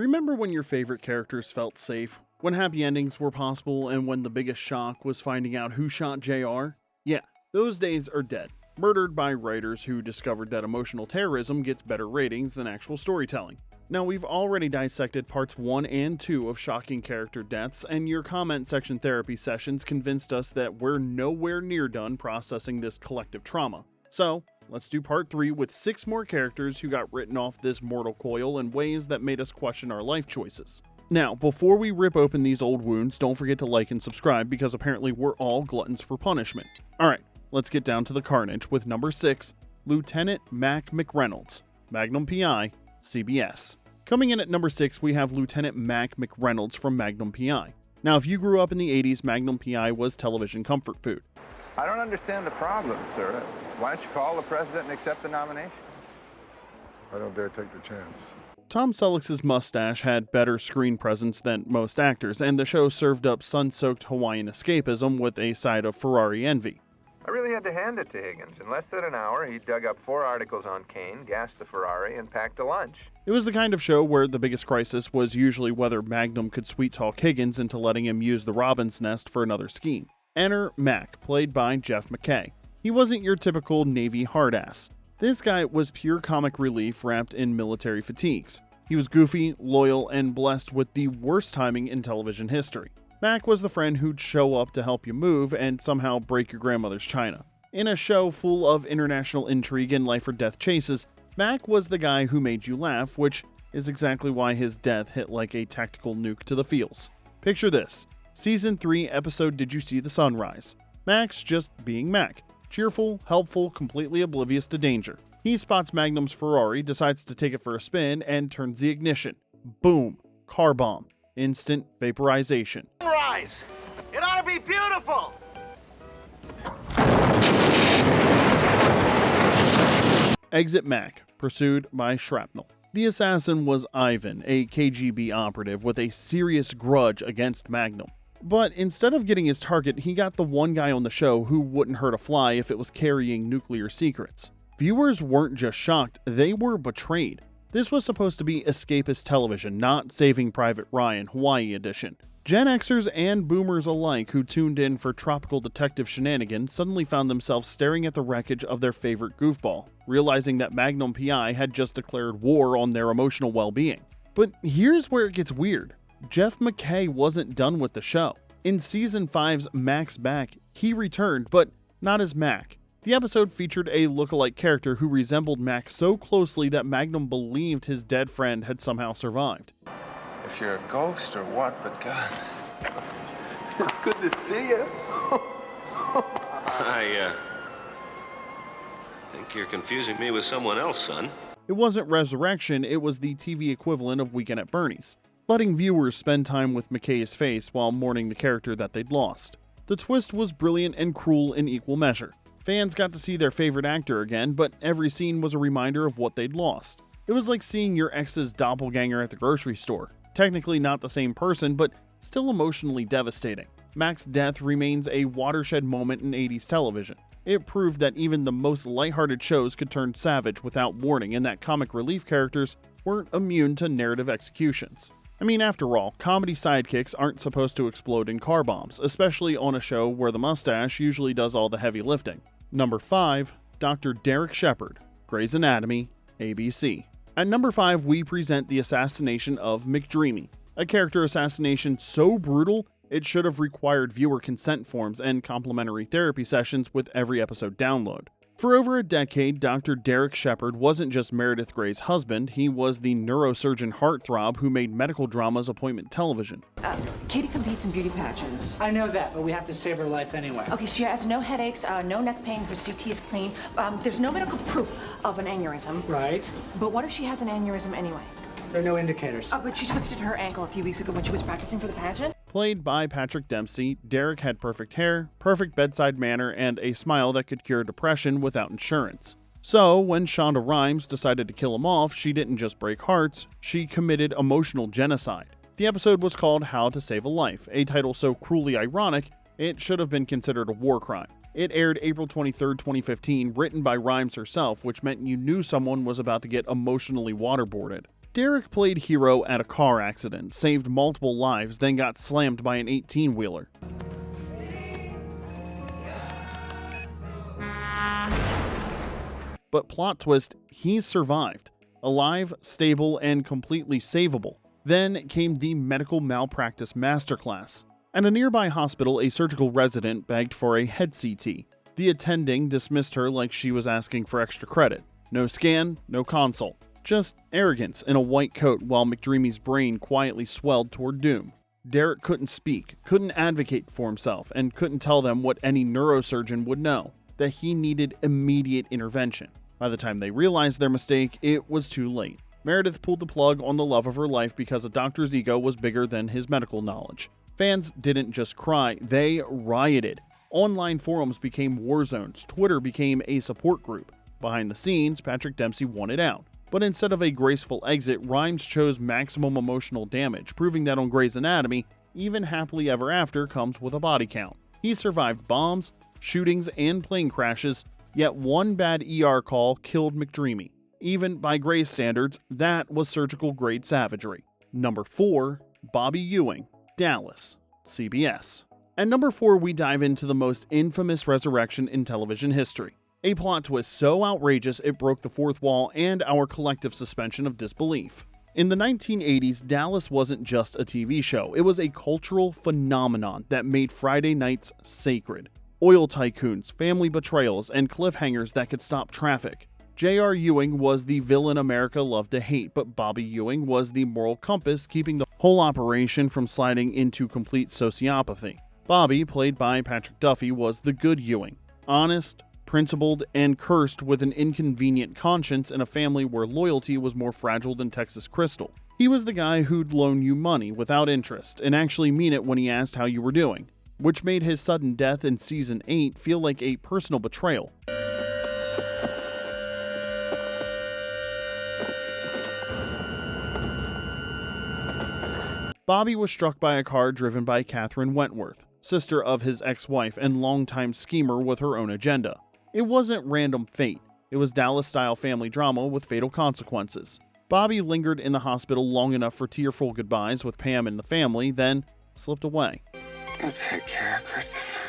Remember when your favorite characters felt safe? When happy endings were possible and when the biggest shock was finding out who shot JR? Yeah, those days are dead. Murdered by writers who discovered that emotional terrorism gets better ratings than actual storytelling. Now, we've already dissected parts 1 and 2 of shocking character deaths, and your comment section therapy sessions convinced us that we're nowhere near done processing this collective trauma. So, let's do part 3 with 6 more characters who got written off this mortal coil in ways that made us question our life choices. Now, before we rip open these old wounds, don't forget to like and subscribe because apparently we're all gluttons for punishment. Alright, let's get down to the carnage with number 6, Lieutenant McReynolds, Magnum PI, CBS. Coming in at number 6, we have Lieutenant McReynolds from Magnum PI. Now, if you grew up in the 80s, Magnum PI was television comfort food. I don't understand the problem, sir. Why don't you call the president and accept the nomination? I don't dare take the chance. Tom Selleck's mustache had better screen presence than most actors, and the show served up sun-soaked Hawaiian escapism with a side of Ferrari envy. I really had to hand it to Higgins. In less than an hour, he dug up 4 articles on Kane, gassed the Ferrari, and packed a lunch. It was the kind of show where the biggest crisis was usually whether Magnum could sweet-talk Higgins into letting him use the robin's nest for another scheme. Enter Mac, played by Jeff MacKay. He wasn't your typical Navy hard-ass. This guy was pure comic relief wrapped in military fatigues. He was goofy, loyal, and blessed with the worst timing in television history. Mac was the friend who'd show up to help you move and somehow break your grandmother's china. In a show full of international intrigue and life-or-death chases, Mac was the guy who made you laugh, which is exactly why his death hit like a tactical nuke to the feels. Picture this. Season 3, episode Did You See the Sunrise? Mac's just being Mac. Cheerful, helpful, completely oblivious to danger. He spots Magnum's Ferrari, decides to take it for a spin, and turns the ignition. Boom. Car bomb. Instant vaporization. Sunrise! It ought to be beautiful! Exit Mac, pursued by shrapnel. The assassin was Ivan, a KGB operative with a serious grudge against Magnum. But instead of getting his target, he got the one guy on the show who wouldn't hurt a fly if it was carrying nuclear secrets. Viewers weren't just shocked, they were betrayed. This was supposed to be escapist television, not Saving Private Ryan Hawaii edition. Gen Xers and boomers alike who tuned in for tropical detective shenanigans suddenly found themselves staring at the wreckage of their favorite goofball, realizing that Magnum PI had just declared war on their emotional well-being. But here's where it gets weird. Jeff MacKay wasn't done with the show. In Season 5's Mac's Back, he returned, but not as Mac. The episode featured a lookalike character who resembled Mac so closely that Magnum believed his dead friend had somehow survived. If you're a ghost or what, but God. It's good to see you. I think you're confusing me with someone else, son. It wasn't resurrection, it was the TV equivalent of Weekend at Bernie's, letting viewers spend time with McKay's face while mourning the character that they'd lost. The twist was brilliant and cruel in equal measure. Fans got to see their favorite actor again, but every scene was a reminder of what they'd lost. It was like seeing your ex's doppelganger at the grocery store. Technically not the same person, but still emotionally devastating. Mac's death remains a watershed moment in 80s television. It proved that even the most lighthearted shows could turn savage without warning, and that comic relief characters weren't immune to narrative executions. I mean, after all, comedy sidekicks aren't supposed to explode in car bombs, especially on a show where the mustache usually does all the heavy lifting. Number 5, Dr. Derek Shepherd, Grey's Anatomy, ABC. At number 5, we present the assassination of McDreamy, a character assassination so brutal it should have required viewer consent forms and complimentary therapy sessions with every episode download. For over a decade, Dr. Derek Shepherd wasn't just Meredith Grey's husband, he was the neurosurgeon heartthrob who made medical dramas appointment television. Katie competes in beauty pageants. I know that, but we have to save her life anyway. Okay, she has no headaches, no neck pain, her CT is clean. There's no medical proof of an aneurysm. Right. But what if she has an aneurysm anyway? There are no indicators. But she twisted her ankle a few weeks ago when she was practicing for the pageant. Played by Patrick Dempsey, Derek had perfect hair, perfect bedside manner, and a smile that could cure depression without insurance. So, when Shonda Rhimes decided to kill him off, she didn't just break hearts, she committed emotional genocide. The episode was called How to Save a Life, a title so cruelly ironic, it should have been considered a war crime. It aired April 23, 2015, written by Rhimes herself, which meant you knew someone was about to get emotionally waterboarded. Derek played hero at a car accident, saved multiple lives, then got slammed by an 18-wheeler. But plot twist, he survived. Alive, stable, and completely savable. Then came the medical malpractice masterclass. At a nearby hospital, a surgical resident begged for a head CT. The attending dismissed her like she was asking for extra credit. No scan, no consult. Just arrogance in a white coat while McDreamy's brain quietly swelled toward doom. Derek couldn't speak, couldn't advocate for himself, and couldn't tell them what any neurosurgeon would know, that he needed immediate intervention. By the time they realized their mistake, it was too late. Meredith pulled the plug on the love of her life because a doctor's ego was bigger than his medical knowledge. Fans didn't just cry, they rioted. Online forums became war zones, Twitter became a support group. Behind the scenes, Patrick Dempsey wanted out. But instead of a graceful exit, Rhimes chose maximum emotional damage, proving that on Grey's Anatomy, even happily ever after comes with a body count. He survived bombs, shootings, and plane crashes, yet one bad ER call killed McDreamy. Even by Grey's standards, that was surgical-grade savagery. Number 4, Bobby Ewing, Dallas, CBS. At number 4, we dive into the most infamous resurrection in television history. A plot twist so outrageous it broke the fourth wall and our collective suspension of disbelief. In the 1980s, Dallas wasn't just a TV show, it was a cultural phenomenon that made Friday nights sacred. Oil tycoons, family betrayals, and cliffhangers that could stop traffic. J.R. Ewing was the villain America loved to hate, but Bobby Ewing was the moral compass keeping the whole operation from sliding into complete sociopathy. Bobby, played by Patrick Duffy, was the good Ewing. Honest, principled, and cursed with an inconvenient conscience in a family where loyalty was more fragile than Texas Crystal. He was the guy who'd loan you money without interest and actually mean it when he asked how you were doing, which made his sudden death in season 8 feel like a personal betrayal. Bobby was struck by a car driven by Catherine Wentworth, sister of his ex-wife and longtime schemer with her own agenda. It wasn't random fate. It was Dallas-style family drama with fatal consequences. Bobby lingered in the hospital long enough for tearful goodbyes with Pam and the family, then slipped away. You take care, Christopher.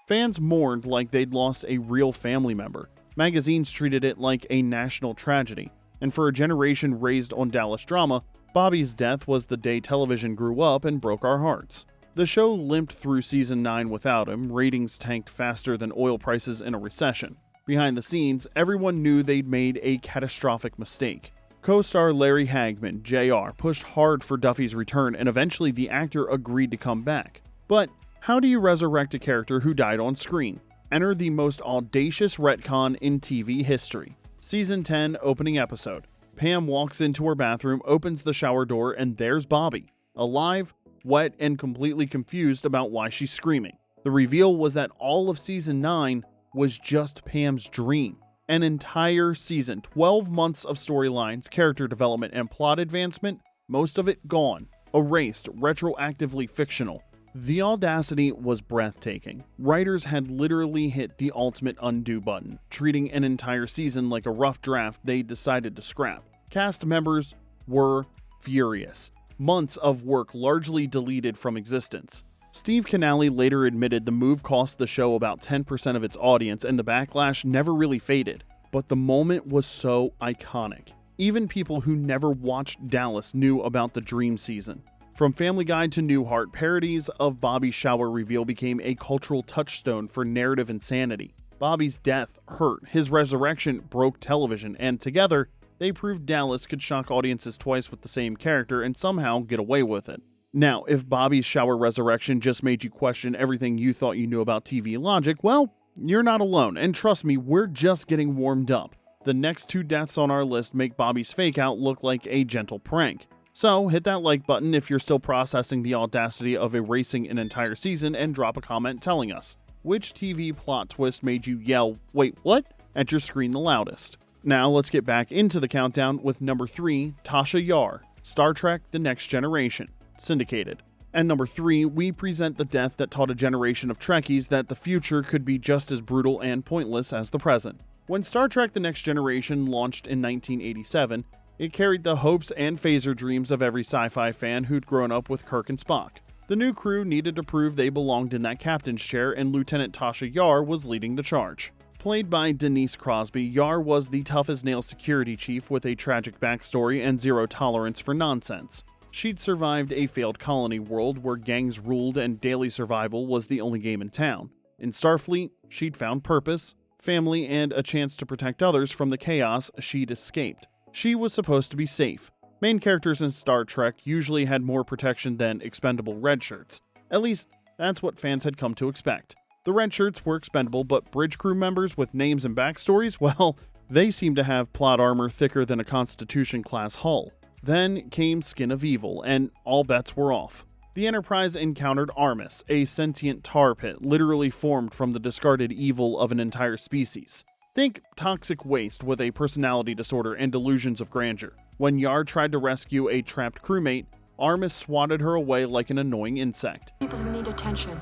Fans mourned like they'd lost a real family member. Magazines treated it like a national tragedy. And for a generation raised on Dallas drama, Bobby's death was the day television grew up and broke our hearts. The show limped through season 9 without him, ratings tanked faster than oil prices in a recession. Behind the scenes, everyone knew they'd made a catastrophic mistake. Co-star Larry Hagman, JR, pushed hard for Duffy's return and eventually the actor agreed to come back. But how do you resurrect a character who died on screen? Enter the most audacious retcon in TV history. Season 10 opening episode. Pam walks into her bathroom, opens the shower door, and there's Bobby. Alive, wet, and completely confused about why she's screaming. The reveal was that all of season 9 was just Pam's dream. An entire season, 12 months of storylines, character development, and plot advancement, most of it gone, erased, retroactively fictional. The audacity was breathtaking. Writers had literally hit the ultimate undo button, treating an entire season like a rough draft they decided to scrap. Cast members were furious. Months of work largely deleted from existence. Steve Canale later admitted the move cost the show about 10% of its audience and the backlash never really faded. But the moment was so iconic. Even people who never watched Dallas knew about the dream season. From Family Guy to Newhart, parodies of Bobby's shower reveal became a cultural touchstone for narrative insanity. Bobby's death hurt, his resurrection broke television, and together, they proved Dallas could shock audiences twice with the same character and somehow get away with it. Now, if Bobby's shower resurrection just made you question everything you thought you knew about TV logic, well, you're not alone, and trust me, we're just getting warmed up. The next 2 deaths on our list make Bobby's fake out look like a gentle prank. So, hit that like button if you're still processing the audacity of erasing an entire season and drop a comment telling us which TV plot twist made you yell, "Wait, what?" at your screen the loudest. Now, let's get back into the countdown with number 3, Tasha Yar, Star Trek The Next Generation, syndicated. And number 3, we present the death that taught a generation of Trekkies that the future could be just as brutal and pointless as the present. When Star Trek The Next Generation launched in 1987, it carried the hopes and phaser dreams of every sci-fi fan who'd grown up with Kirk and Spock. The new crew needed to prove they belonged in that captain's chair, and Lieutenant Tasha Yar was leading the charge. Played by Denise Crosby, Yar was the tough-as-nails security chief with a tragic backstory and zero tolerance for nonsense. She'd survived a failed colony world where gangs ruled and daily survival was the only game in town. In Starfleet, she'd found purpose, family, and a chance to protect others from the chaos she'd escaped. She was supposed to be safe. Main characters in Star Trek usually had more protection than expendable red shirts. At least, that's what fans had come to expect. The red shirts were expendable, but bridge crew members with names and backstories, well, they seemed to have plot armor thicker than a Constitution-class hull. Then came Skin of Evil, and all bets were off. The Enterprise encountered Armus, a sentient tar pit literally formed from the discarded evil of an entire species. Think toxic waste with a personality disorder and delusions of grandeur. When Yar tried to rescue a trapped crewmate, Armus swatted her away like an annoying insect. People who need attention.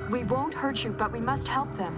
We won't hurt you, but we must help them.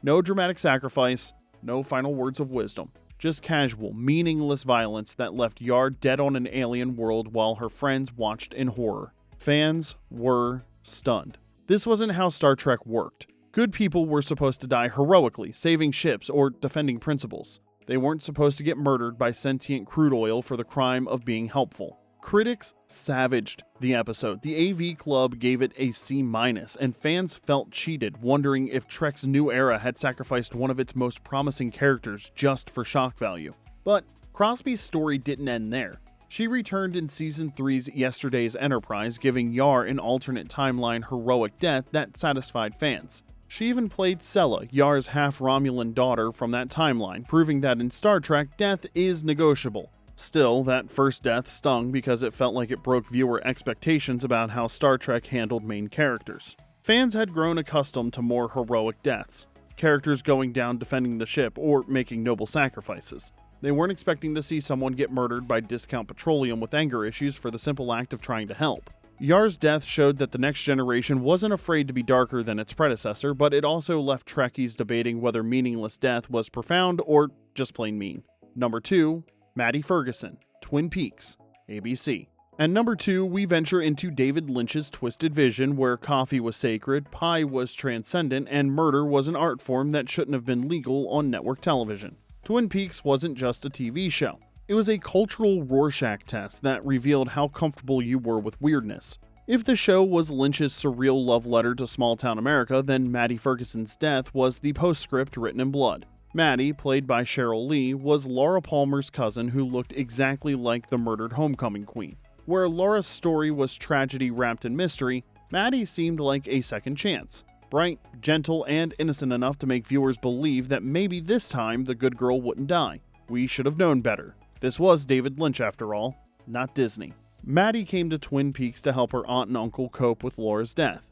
No dramatic sacrifice, no final words of wisdom. Just casual, meaningless violence that left Yar dead on an alien world while her friends watched in horror. Fans were stunned. This wasn't how Star Trek worked. Good people were supposed to die heroically, saving ships or defending principles. They weren't supposed to get murdered by sentient crude oil for the crime of being helpful. Critics savaged the episode. The AV Club gave it a C-, and fans felt cheated, wondering if Trek's new era had sacrificed one of its most promising characters just for shock value. But Crosby's story didn't end there. She returned in Season 3's Yesterday's Enterprise, giving Yar an alternate timeline heroic death that satisfied fans. She even played Sela, Yar's half-Romulan daughter from that timeline, proving that in Star Trek, death is negotiable. Still, that first death stung because it felt like it broke viewer expectations about how Star Trek handled main characters. Fans had grown accustomed to more heroic deaths, characters going down defending the ship or making noble sacrifices. They weren't expecting to see someone get murdered by Discount Petroleum with anger issues for the simple act of trying to help. Yar's death showed that the next generation wasn't afraid to be darker than its predecessor, but it also left Trekkies debating whether meaningless death was profound or just plain mean. Number 2, Maddie Ferguson, Twin Peaks, ABC. And number 2, we venture into David Lynch's twisted vision where coffee was sacred, pie was transcendent, and murder was an art form that shouldn't have been legal on network television. Twin Peaks wasn't just a TV show. It was a cultural Rorschach test that revealed how comfortable you were with weirdness. If the show was Lynch's surreal love letter to small-town America, then Maddie Ferguson's death was the postscript written in blood. Maddie, played by Sheryl Lee, was Laura Palmer's cousin who looked exactly like the murdered homecoming queen. Where Laura's story was tragedy wrapped in mystery, Maddie seemed like a second chance. Bright, gentle, and innocent enough to make viewers believe that maybe this time the good girl wouldn't die. We should have known better. This was David Lynch after all, not Disney. Maddie came to Twin Peaks to help her aunt and uncle cope with Laura's death.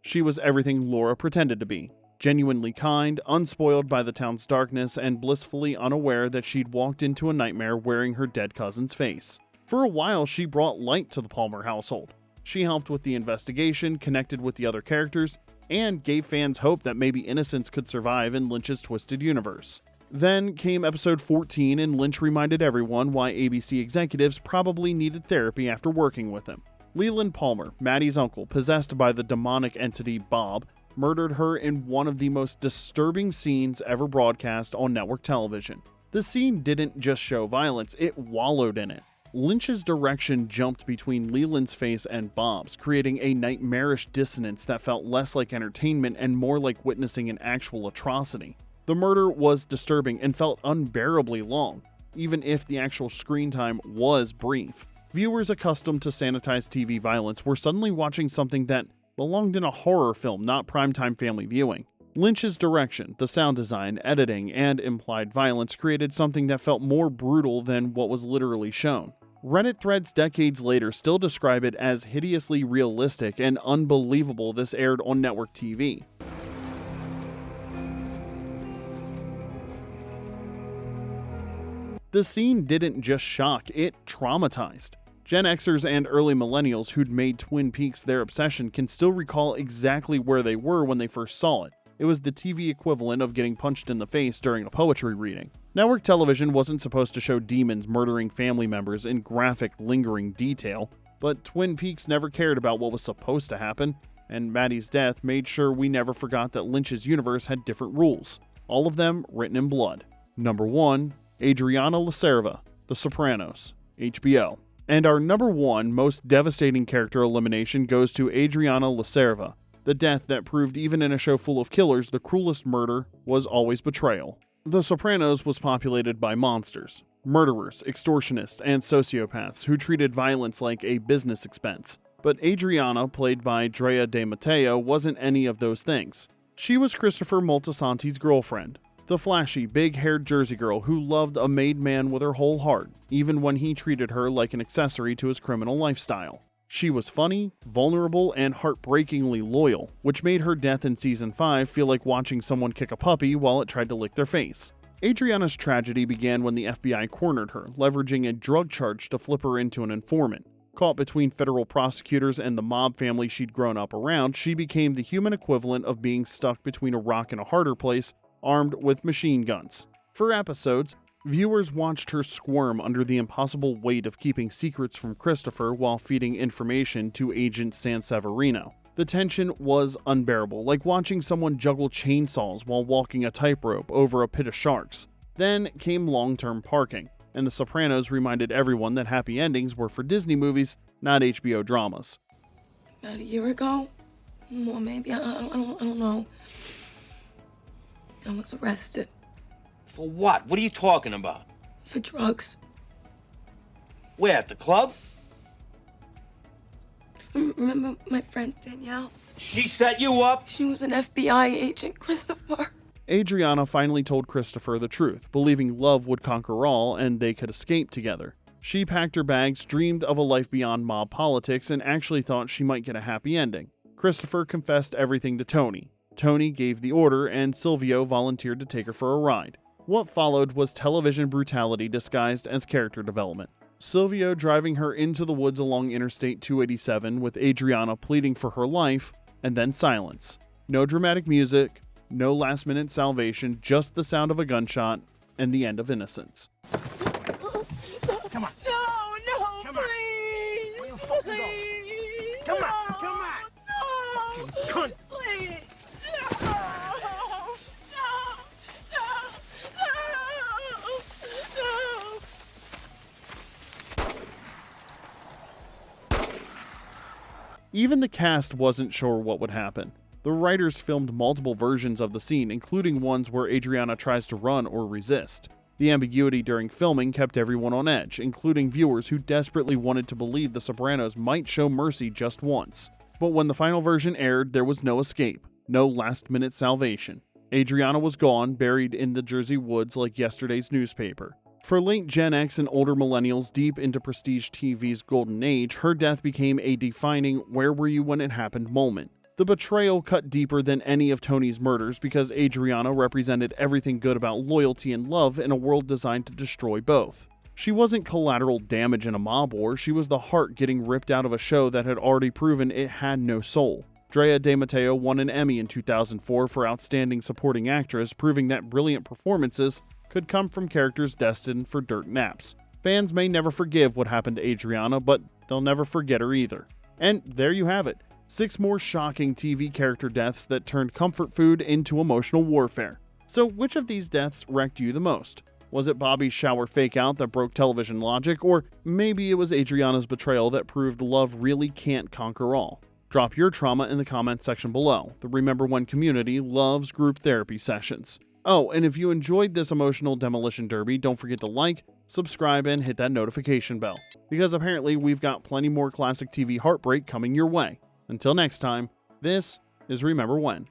She was everything Laura pretended to be. Genuinely kind, unspoiled by the town's darkness, and blissfully unaware that she'd walked into a nightmare wearing her dead cousin's face. For a while, she brought light to the Palmer household. She helped with the investigation, connected with the other characters, and gave fans hope that maybe innocence could survive in Lynch's twisted universe. Then came episode 14, and Lynch reminded everyone why ABC executives probably needed therapy after working with him. Leland Palmer, Maddie's uncle, possessed by the demonic entity Bob, murdered her in one of the most disturbing scenes ever broadcast on network television. The scene didn't just show violence, it wallowed in it. Lynch's direction jumped between Leland's face and Bob's, creating a nightmarish dissonance that felt less like entertainment and more like witnessing an actual atrocity. The murder was disturbing and felt unbearably long, even if the actual screen time was brief. Viewers accustomed to sanitized TV violence were suddenly watching something that belonged in a horror film, not primetime family viewing. Lynch's direction, the sound design, editing, and implied violence created something that felt more brutal than what was literally shown. Reddit threads decades later still describe it as hideously realistic and unbelievable this aired on network TV. The scene didn't just shock, it traumatized. Gen Xers and early millennials who'd made Twin Peaks their obsession can still recall exactly where they were when they first saw it. It was the TV equivalent of getting punched in the face during a poetry reading. Network television wasn't supposed to show demons murdering family members in graphic, lingering detail, but Twin Peaks never cared about what was supposed to happen, and Maddie's death made sure we never forgot that Lynch's universe had different rules, all of them written in blood. Number 1, Adriana Cerva, The Sopranos, HBO. And our number 1 most devastating character elimination goes to Adriana Cerva, the death that proved even in a show full of killers, the cruelest murder was always betrayal. The Sopranos was populated by monsters, murderers, extortionists, and sociopaths who treated violence like a business expense. But Adriana, played by Drea de Matteo, wasn't any of those things. She was Christopher Moltisanti's girlfriend, the flashy, big-haired Jersey girl who loved a made man with her whole heart, even when he treated her like an accessory to his criminal lifestyle. She was funny, vulnerable, and heartbreakingly loyal, which made her death in Season 5 feel like watching someone kick a puppy while it tried to lick their face. Adriana's tragedy began when the FBI cornered her, leveraging a drug charge to flip her into an informant. Caught between federal prosecutors and the mob family she'd grown up around, she became the human equivalent of being stuck between a rock and a harder place, armed with machine guns. For episodes, viewers watched her squirm under the impossible weight of keeping secrets from Christopher while feeding information to Agent Sanseverino. The tension was unbearable, like watching someone juggle chainsaws while walking a tightrope over a pit of sharks. Then came long-term parking, and The Sopranos reminded everyone that happy endings were for Disney movies, not HBO dramas. About a year ago, or maybe, I don't know. I was arrested. For what? What are you talking about? For drugs. Where, at the club? Remember my friend Danielle? She set you up? She was an FBI agent, Christopher. Adriana finally told Christopher the truth, believing love would conquer all and they could escape together. She packed her bags, dreamed of a life beyond mob politics, and actually thought she might get a happy ending. Christopher confessed everything to Tony. Tony gave the order, and Silvio volunteered to take her for a ride. What followed was television brutality disguised as character development. Silvio driving her into the woods along Interstate 287 with Adriana pleading for her life, and then silence. No dramatic music, no last-minute salvation, just the sound of a gunshot and the end of innocence. Come on. No, Come please. Where you fucking going? Please. Come on, come on. No. Cunt. Please. Even the cast wasn't sure what would happen. The writers filmed multiple versions of the scene, including ones where Adriana tries to run or resist. The ambiguity during filming kept everyone on edge, including viewers who desperately wanted to believe The Sopranos might show mercy just once. But when the final version aired, there was no escape, no last-minute salvation. Adriana was gone, buried in the Jersey woods like yesterday's newspaper. For late Gen X and older millennials deep into prestige TV's golden age, her death became a defining "where were you when it happened" moment. The betrayal cut deeper than any of Tony's murders because Adriana represented everything good about loyalty and love in a world designed to destroy both. She wasn't collateral damage in a mob war, she was the heart getting ripped out of a show that had already proven it had no soul. Drea de Matteo won an Emmy in 2004 for Outstanding Supporting Actress, proving that brilliant performances could come from characters destined for dirt naps. Fans may never forgive what happened to Adriana, but they'll never forget her either. And there you have it. 6 more shocking TV character deaths that turned comfort food into emotional warfare. So which of these deaths wrecked you the most? Was it Bobby's shower fake-out that broke television logic, or maybe it was Adriana's betrayal that proved love really can't conquer all? Drop your trauma in the comments section below. The Remember When community loves group therapy sessions. Oh, and if you enjoyed this emotional demolition derby, don't forget to like, subscribe, and hit that notification bell, because apparently we've got plenty more classic TV heartbreak coming your way. Until next time, this is Remember When.